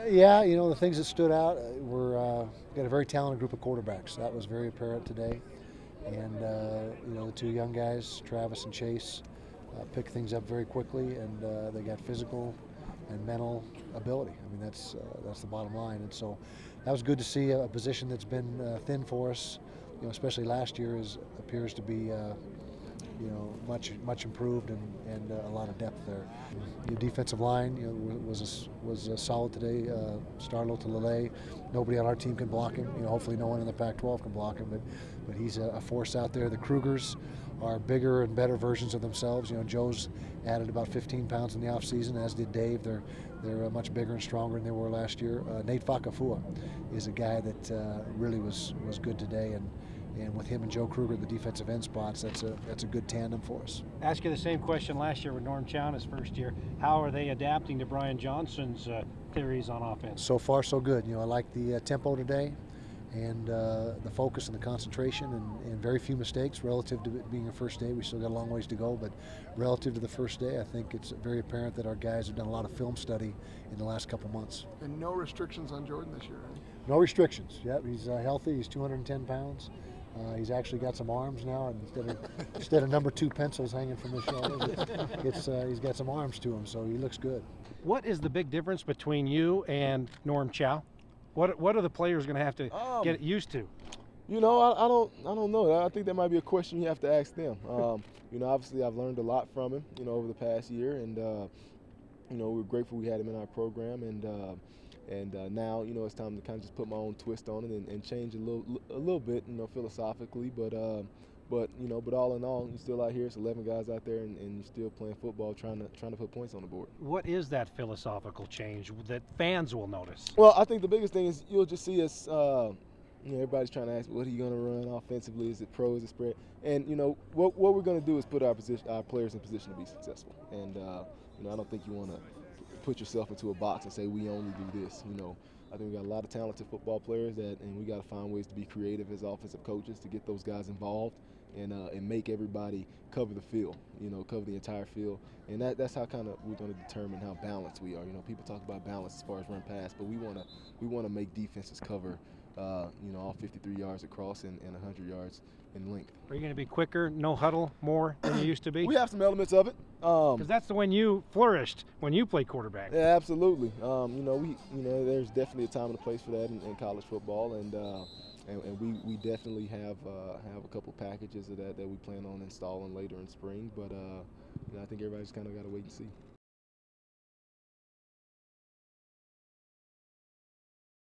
Yeah, you know, the things that stood out were got a very talented group of quarterbacks. That was very apparent today. And, you know, the two young guys, Travis and Chase, picked things up very quickly, and they got physical and mental ability. I mean, that's the bottom line. And so that was good to see. A position that's been thin for us, you know, especially last year, appears to be you know, much improved, and a lot of depth there. Your defensive line, you know, was solid today. Starlo to Lele. Nobody on our team can block him. You know, hopefully no one in the Pac-12 can block him, but he's a force out there. The Krugers are bigger and better versions of themselves. You know, Joe's added about 15 pounds in the offseason, as did Dave. They're much bigger and stronger than they were last year. Nate Fakafua is a guy that really was good today, and with him and Joe Kruger at the defensive end spots, that's a good tandem for us. Ask you the same question last year with Norm Chow in his first year. How are they adapting to Brian Johnson's theories on offense? So far, so good. You know, I like the tempo today, and the focus and the concentration, and very few mistakes relative to it being a first day. We still got a long ways to go, but relative to the first day, I think it's very apparent that our guys have done a lot of film study in the last couple months. And no restrictions on Jordan this year, right? No restrictions. Yep, he's healthy. He's 210 pounds. He's actually got some arms now, and instead of number 2 pencils hanging from his shoulders, he's got some arms to him, so he looks good. What is the big difference between you and Norm Chow? What are the players going to have to get used to? You know, I don't know. I think that might be a question you have to ask them. You know, obviously I've learned a lot from him, you know, over the past year, and you know, we're grateful we had him in our program, and now, you know, it's time to kind of just put my own twist on it and change a little bit, you know, philosophically. But you know, but all in all, you're still out here. It's 11 guys out there, and you're still playing football, trying to put points on the board. What is that philosophical change that fans will notice? Well, I think the biggest thing is you'll just see us. You know, everybody's trying to ask, what are you going to run offensively? Is it pro? Is it spread? And you know, what we're going to do is put our players in position to be successful. And you know, I don't think you want to put yourself into a box and say we only do this. You know, I think we got a lot of talented football players and we got to find ways to be creative as offensive coaches to get those guys involved and make everybody cover the field. You know, cover the entire field, and that's how kind of we're going to determine how balanced we are. You know, people talk about balance as far as run pass, but we want to make defenses cover. You know, all 53 yards across and 100 yards in length. Are you going to be quicker, no huddle more than you used to be? We have some elements of it. Because that's the when you flourished when you played quarterback. Yeah, absolutely. You know, there's definitely a time and a place for that in college football, and we definitely have a couple packages of that we plan on installing later in spring. But you know, I think everybody's kind of got to wait and see.